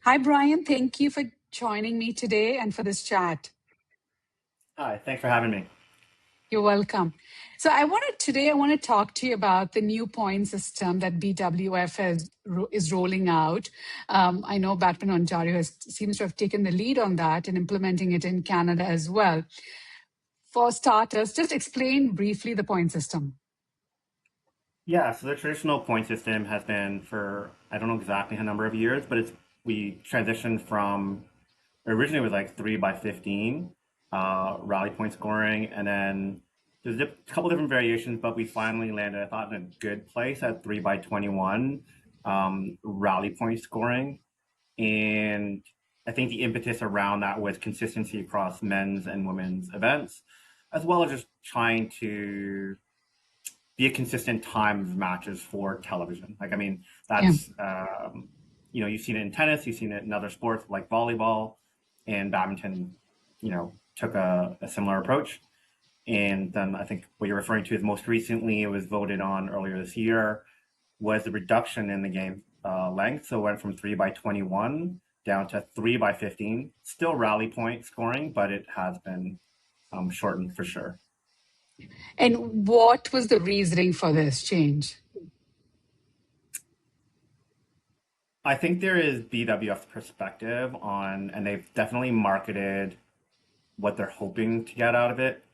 Hi, Brian. Thank you for joining me today and for this chat. Hi, thanks for having me. You're welcome. So I want to talk to you about the new point system that is rolling out. I know Badminton Ontario seems to have taken the lead on that and implementing it in Canada as well. For starters, just explain briefly the point system. Yeah, so the traditional point system has been for, I don't know exactly how number of years, but we transitioned from, originally it was like 3 by 15 rally point scoring, and then there's a couple different variations, but we finally landed, I thought, in a good place at 3 by 21 rally point scoring. And I think the impetus around that was consistency across men's and women's events, as well as just trying to be a consistent time of matches for television. Like, I mean, Yeah. that's, you've seen it in tennis, you've seen it in other sports like volleyball, and badminton, took a similar approach. And then I think what you're referring to is most recently, it was voted on earlier this year, was the reduction in the game length. So it went from 3 by 21 down to 3 by 15. Still rally point scoring, but it has been shortened for sure. And what was the reasoning for this change? I think there is BWF's perspective on, and they've definitely marketed what they're hoping to get out of it.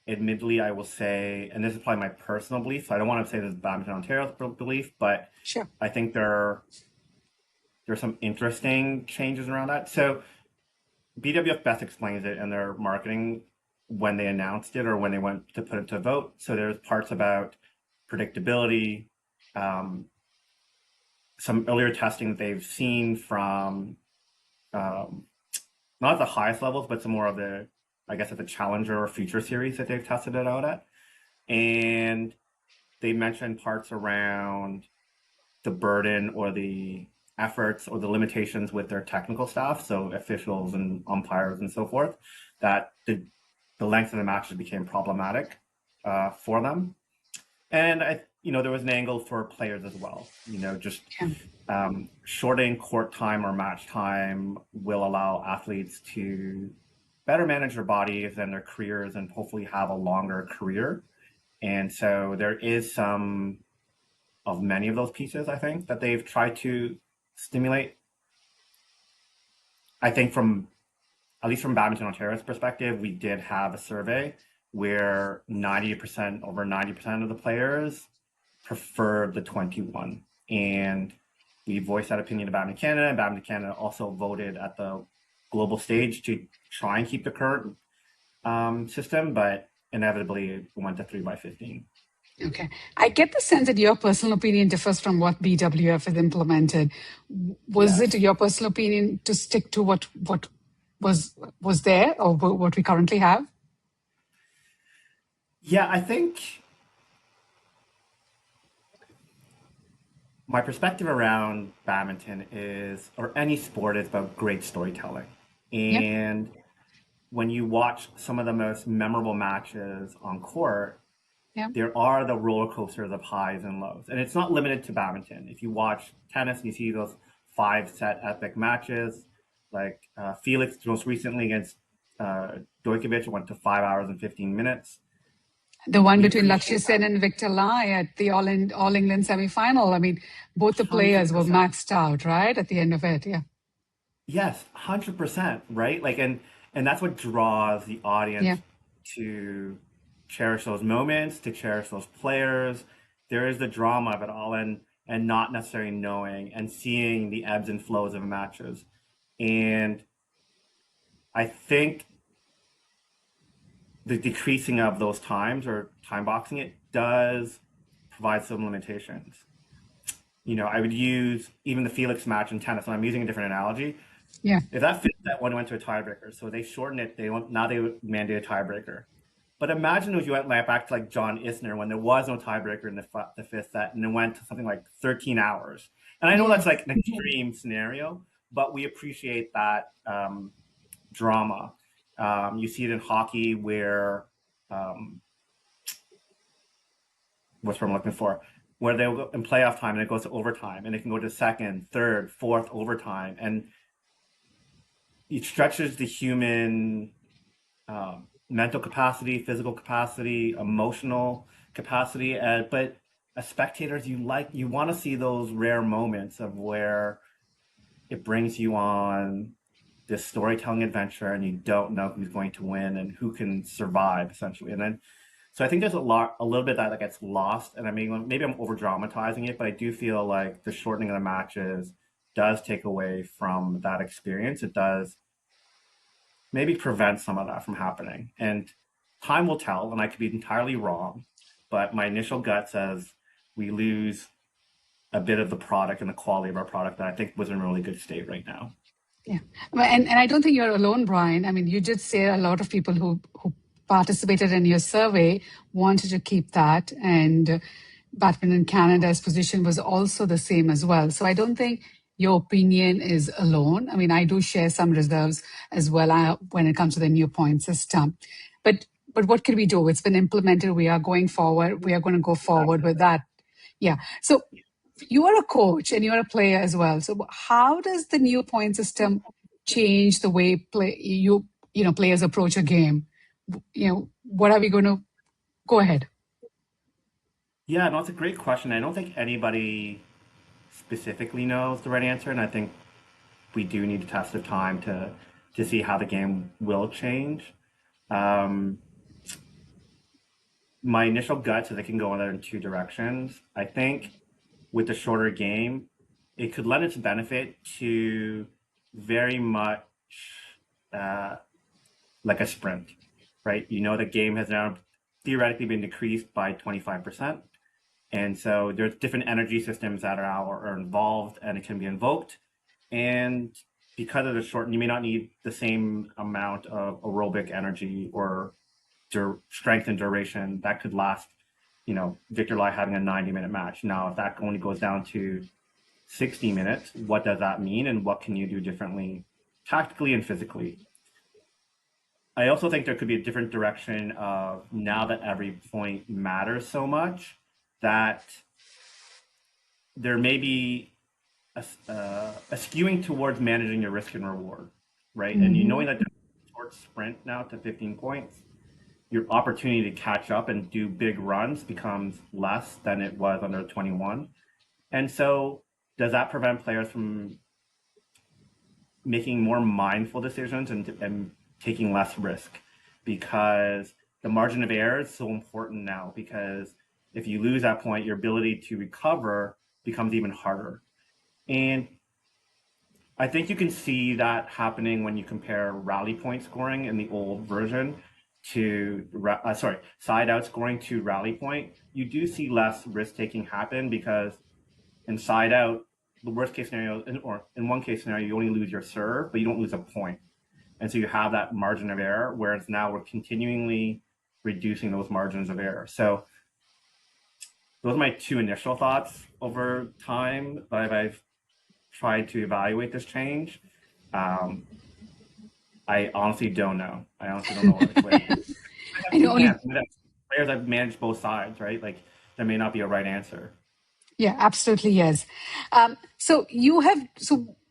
Admittedly, I will say, and this is probably my personal belief, so I don't want to say this is Badminton Ontario's belief, but Sure. I think there's some interesting changes around that. So BWF best explains it in their marketing when they announced it or when they went to put it to vote. So there's parts about predictability, some earlier testing that they've seen from not at the highest levels, but some more of the, I guess, at the Challenger or Future Series that they've tested it out at. And they mentioned parts around the burden or the efforts or the limitations with their technical staff, so officials and umpires and so forth, that the length of the matches became problematic for them. And there was an angle for players as well. Just shortening court time or match time will allow athletes to better manage their bodies and their careers and hopefully have a longer career. And so there is some of many of those pieces, I think, that they've tried to stimulate. I think at least from Badminton Ontario's perspective, we did have a survey where over 90% of the players preferred the 21. And we voiced that opinion to Badminton Canada, and Badminton Canada also voted at the global stage to try and keep the current system, but inevitably it went to 3 by 15. Okay. I get the sense that your personal opinion differs from what BWF has implemented. Was Yes. it your personal opinion to stick to what was there or what we currently have? Yeah, I think my perspective around badminton is, or any sport, is about great storytelling. Yeah. And when you watch some of the most memorable matches on court, Yeah. there are the roller coasters of highs and lows. And it's not limited to badminton. If you watch tennis and you see those 5-set epic matches, like Felix most recently against Djokovic went to 5 hours and 15 minutes. The one We between appreciate Lakshya Sen and Victor Lai at the All England semi-final. I mean, both the players were 100%. maxed out, right? At the end of it. Yeah. Yes, 100%, right? Like, and that's what draws the Yeah. audience to cherish those moments, to cherish those players. There is the drama of it all, and not necessarily knowing and seeing the ebbs and flows of matches. And I think the decreasing of those times or time boxing it does provide some limitations. I would use even the Felix match in tennis, and I'm using a different analogy. Yeah. If that fifth set one went to a tiebreaker, so they shortened it, now they mandate a tiebreaker. But imagine if you went back to like John Isner when there was no tiebreaker in the fifth set, and it went to something like 13 hours. And I know that's like an extreme scenario, but we appreciate that drama. You see it in hockey where what's what I'm looking for? where they'll go in playoff time and it goes to overtime, and it can go to second, third, fourth overtime, and it stretches the human mental capacity, physical capacity, emotional capacity. But as spectators, you want to see those rare moments of where it brings you on this storytelling adventure, and you don't know who's going to win and who can survive, essentially. And then, so I think there's a little bit that gets lost. And I mean, maybe I'm over dramatizing it, but I do feel like the shortening of the matches does take away from that experience. It does maybe prevent some of that from happening. And time will tell, and I could be entirely wrong, but my initial gut says we lose a bit of the product and the quality of our product that I think was in a really good state right now. Yeah. And I don't think you're alone, Brian. I mean, you did say a lot of people who participated in your survey wanted to keep that. And Badminton Canada's position was also the same as well. So I don't think your opinion is alone. I mean, I do share some reserves as well when it comes to the new point system. But what can we do? It's been implemented. We are going forward. We are going to go forward with that. Yeah. So you are a coach and you're a player as well. So how does the new point system change the way players approach a game? What are we going to go ahead? Yeah, no, it's a great question. I don't think anybody specifically knows the right answer, and I think we do need to test the time to see how the game will change. Um, my initial gut says it can go in two directions. I think with the shorter game, it could lend its benefit to very much uh, like a sprint, right? You know, the game has now theoretically been decreased by 25%. And so there's different energy systems that are involved, and it can be invoked. And because of the short, you may not need the same amount of aerobic energy or strength and duration that could last, Victor Lai having a 90-minute match. Now, if that only goes down to 60 minutes, what does that mean? And what can you do differently tactically and physically? I also think there could be a different direction of, now that every point matters so much, that there may be a skewing towards managing your risk and reward, right? And knowing that there's a short sprint now to 15 points, your opportunity to catch up and do big runs becomes less than it was under 21. And so does that prevent players from making more mindful decisions and taking less risk? Because the margin of error is so important now, because if you lose that point, your ability to recover becomes even harder. And I think you can see that happening when you compare rally point scoring in the old version to, side out scoring to rally point. You do see less risk taking happen, because in side out, the worst case scenario, or in one case scenario, you only lose your serve, but you don't lose a point. And so you have that margin of error, whereas now we're continually reducing those margins of error. So those are my two initial thoughts over time that I've tried to evaluate this change. I honestly don't know. I honestly don't know what it's like. I know only. Players have managed both sides, right? Like, there may not be a right answer. Yeah, absolutely, yes. So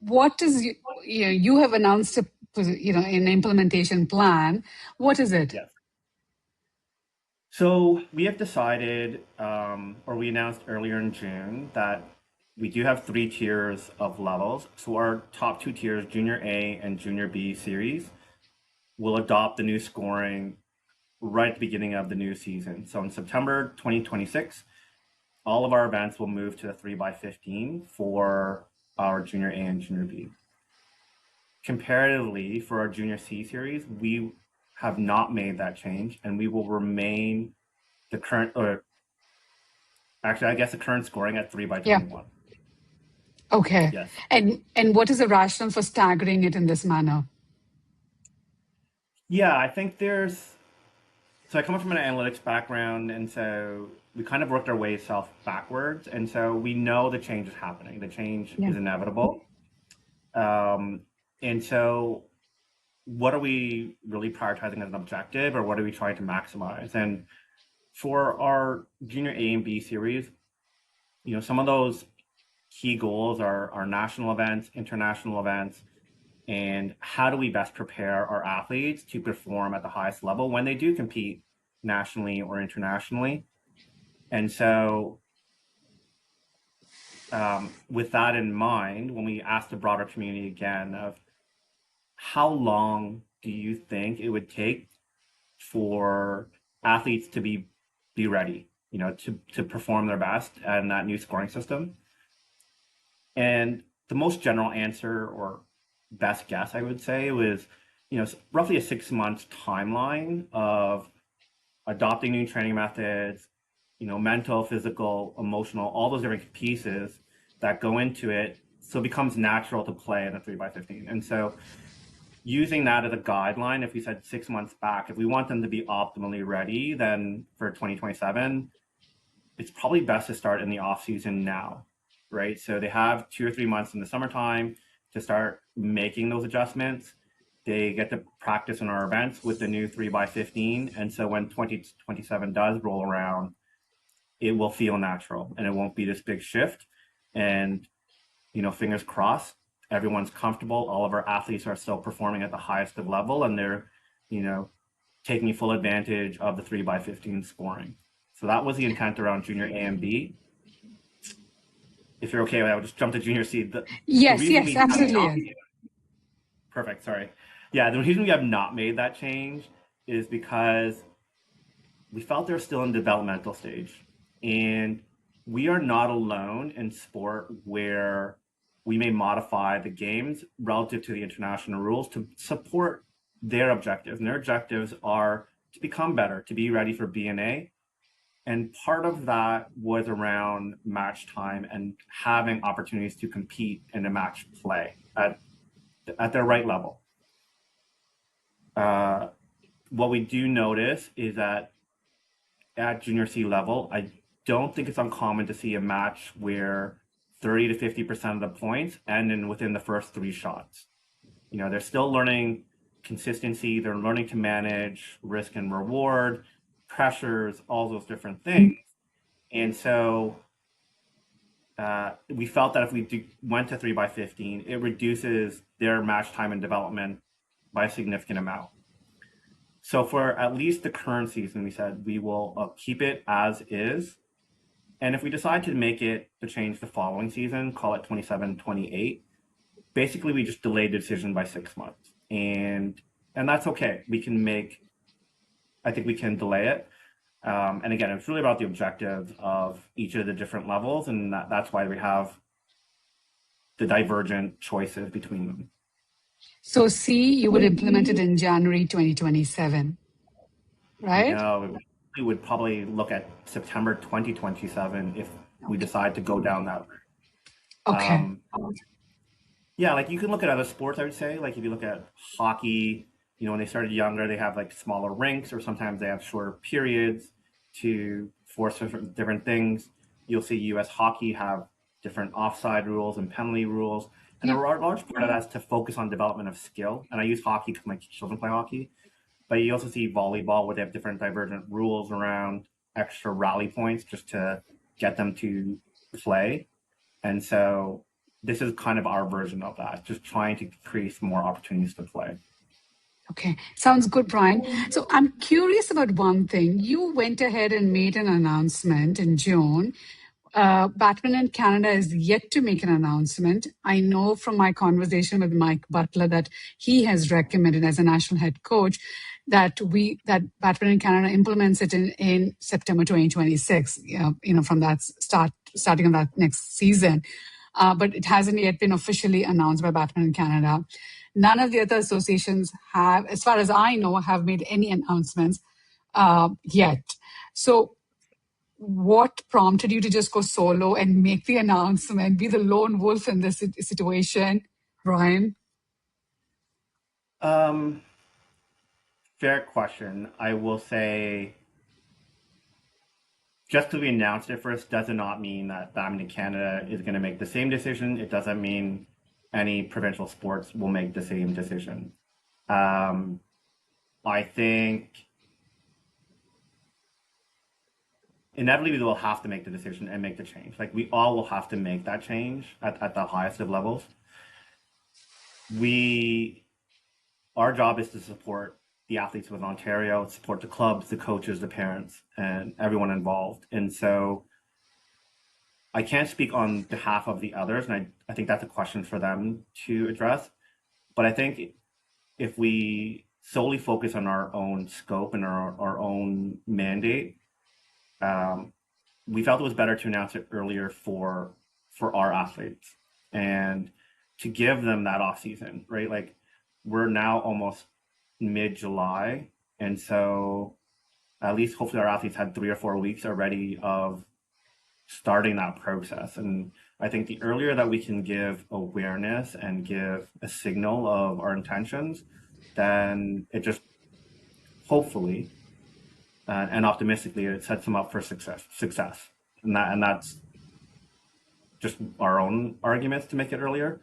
what is, you have announced an implementation plan. What is it? Yes. So we have decided, or we announced earlier in June, that we do have 3 tiers of levels. So our top 2 tiers, Junior A and Junior B series, will adopt the new scoring right at the beginning of the new season. So in September 2026, all of our events will move to the 3x15 for our Junior A and Junior B. Comparatively, for our Junior C series, we have not made that change, and we will remain the current, or actually, I guess the current scoring at 3x21. Yeah. Okay. Yes. And what is the rationale for staggering it in this manner? Yeah, I think so I come from an analytics background, and so we kind of worked our way south backwards. And so we know the change is happening. The change is inevitable. And so what are we really prioritizing as an objective, or what are we trying to maximize? And for our Junior A and B series, some of those key goals are national events, international events, and how do we best prepare our athletes to perform at the highest level when they do compete nationally or internationally. And so with that in mind, when we asked the broader community again of how long do you think it would take for athletes to be ready, to perform their best in that new scoring system? And the most general answer or best guess, I would say, was, roughly a 6 month timeline of adopting new training methods, mental, physical, emotional, all those different pieces that go into it. So it becomes natural to play in a 3x15. And so using that as a guideline, if we said 6 months back, if we want them to be optimally ready, then for 2027, it's probably best to start in the off season now, right? So they have 2 or 3 months in the summertime to start making those adjustments. They get to practice in our events with the new 3x15. And so when 2027 does roll around, it will feel natural and it won't be this big shift. And, fingers crossed, everyone's comfortable. All of our athletes are still performing at the highest of level, and they're, taking full advantage of the 3x15 scoring. So that was the intent around junior A and B. If you're okay with that, I'll just jump to junior C. The Yes, reason yes, we have absolutely. not, Yes. perfect, sorry. Yeah, the reason we have not made that change is because we felt they're still in developmental stage. And we are not alone in sport where we may modify the games relative to the international rules to support their objectives. And their objectives are to become better, to be ready for BNA. And part of that was around match time and having opportunities to compete in a match play at their right level. What we do notice is that at junior C level, I don't think it's uncommon to see a match where 30 to 50% of the points end in within the first 3 shots. They're still learning consistency. They're learning to manage risk and reward, pressures, all those different things. And so we felt that if we went to 3x15, it reduces their match time and development by a significant amount. So for at least the current season, we said we will keep it as is. And if we decide to make it the change the following season, call it 27-28, basically we just delayed the decision by 6 months. And that's okay. I think we can delay it. And again, it's really about the objective of each of the different levels. And that's why we have the divergent choices between them. So C, you would implement it in January 2027, right? No, we would probably look at September 2027 if we decide to go down that route. Okay. Yeah, like you can look at other sports, I would say. Like if you look at hockey, when they started younger, they have like smaller rinks, or sometimes they have shorter periods to force different things. You'll see US hockey have different offside rules and penalty rules. And a Yeah. large part of that is to focus on development of skill. And I use hockey because my children play hockey. But you also see volleyball where they have different divergent rules around extra rally points just to get them to play. And so this is kind of our version of that, just trying to create more opportunities to play. Okay, sounds good, Brian. So I'm curious about one thing. You went ahead and made an announcement in June. Badminton Canada is yet to make an announcement. I know from my conversation with Mike Butler that he has recommended as a national head coach that Badminton Canada implements it in September 2026. From that starting on that next season. But it hasn't yet been officially announced by Badminton Canada. None of the other associations have, as far as I know, have made any announcements yet. So what prompted you to just go solo and make the announcement, be the lone wolf in this situation, Brian? Fair question. I will say, just because we announced it first does not mean that Badminton Canada is going to make the same decision. It doesn't mean any provincial sports will make the same decision. I think inevitably we will have to make the decision and make the change. Like we all will have to make that change at the highest of levels. Our job is to support the athletes within Ontario, support the clubs, the coaches, the parents, and everyone involved. And so I can't speak on behalf of the others, and I think that's a question for them to address. But I think if we solely focus on our own scope and our own mandate, we felt it was better to announce it earlier for our athletes and to give them that off season, right? Like we're now almost mid-July, and so at least hopefully our athletes had 3 or 4 weeks already of starting that process. And I think the earlier that we can give awareness and give a signal of our intentions, then it just hopefully and optimistically it sets them up for success. And that's just our own arguments to make it earlier.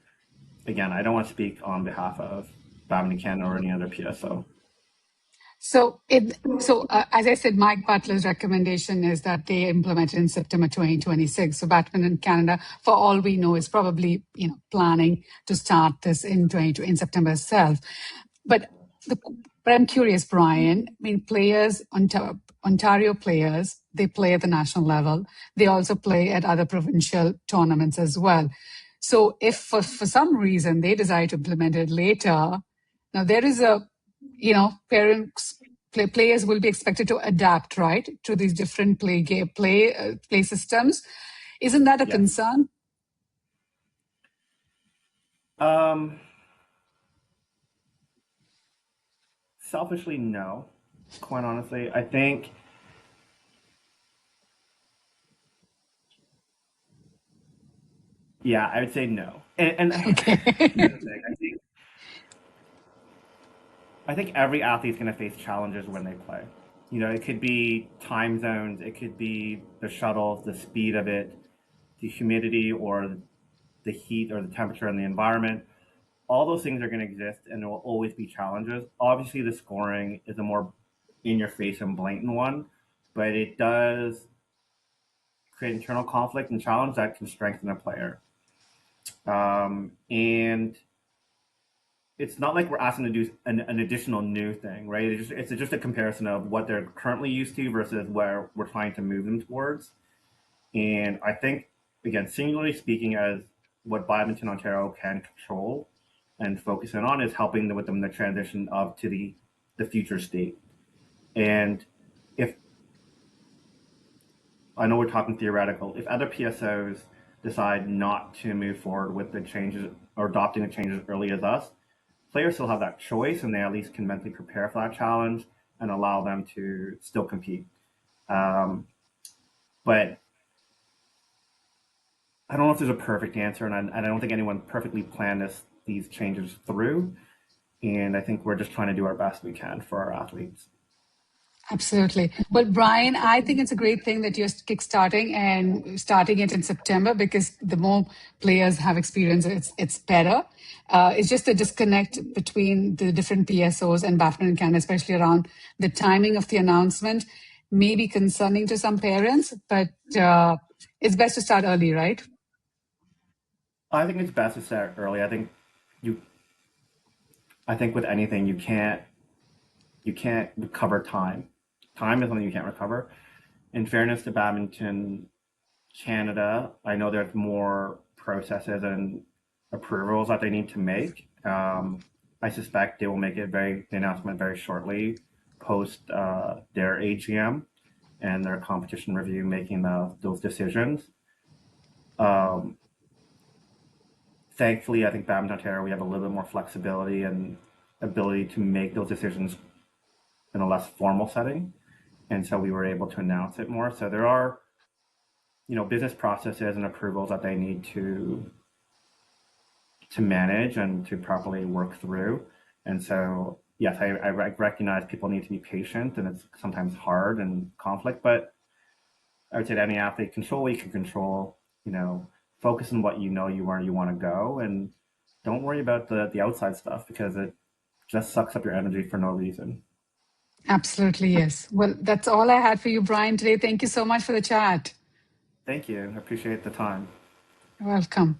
Again, I don't want to speak on behalf of Badminton Canada or any other PSO. As I said, Mike Butler's recommendation is that they implement it in September 2026. So Badminton Canada, for all we know, is probably planning to start this in September itself. But I'm curious, Brian. I mean, Ontario players, they play at the national level. They also play at other provincial tournaments as well. So if for some reason they decide to implement it later, now there is players will be expected to adapt, right, to these different play systems. Isn't that a concern? Selfishly, no. Quite honestly, I think I would say no. And Okay. I think every athlete's going to face challenges when they play. It could be time zones, it could be the shuttles, the speed of it, the humidity or the heat or the temperature in the environment. All those things are going to exist and there will always be challenges. Obviously, the scoring is a more in your face and blatant one, but it does create internal conflict and challenge that can strengthen a player. And it's not like we're asking to do an additional new thing, right? It's just a comparison of what they're currently used to versus where we're trying to move them towards. And I think, again, singularly speaking, as what Badminton Ontario can control and focus in on is helping with them the transition of to the future state. And if I know we're talking theoretical, if other PSOs decide not to move forward with the changes or adopting the changes early as us, players still have that choice and they at least can mentally prepare for that challenge and allow them to still compete. But I don't know if there's a perfect answer, and I don't think anyone perfectly planned these changes through. And I think we're just trying to do our best we can for our athletes. Absolutely. Well, Brian, I think it's a great thing that you're kickstarting and starting it in September because the more players have experience, it's better. It's just a disconnect between the different PSOs and Badminton Canada, especially around the timing of the announcement, may be concerning to some parents, but it's best to start early, right? I think it's best to start early. I think with anything you can't recover time. Time is something you can't recover. In fairness to Badminton Canada, I know there's more processes and approvals that they need to make. I suspect they will make the announcement very shortly post their AGM and their competition review making those decisions. Thankfully, I think Badminton Ontario, we have a little bit more flexibility and ability to make those decisions in a less formal setting. And so we were able to announce it more. So there are, business processes and approvals that they need to manage and to properly work through. And so, yes, I recognize people need to be patient and it's sometimes hard and conflict, but I would say to any athlete, control what you can control, focus on what you want to go and don't worry about the outside stuff because it just sucks up your energy for no reason. Absolutely, yes. Well, that's all I had for you, Brian, today. Thank you so much for the chat. Thank you. I appreciate the time. You're welcome.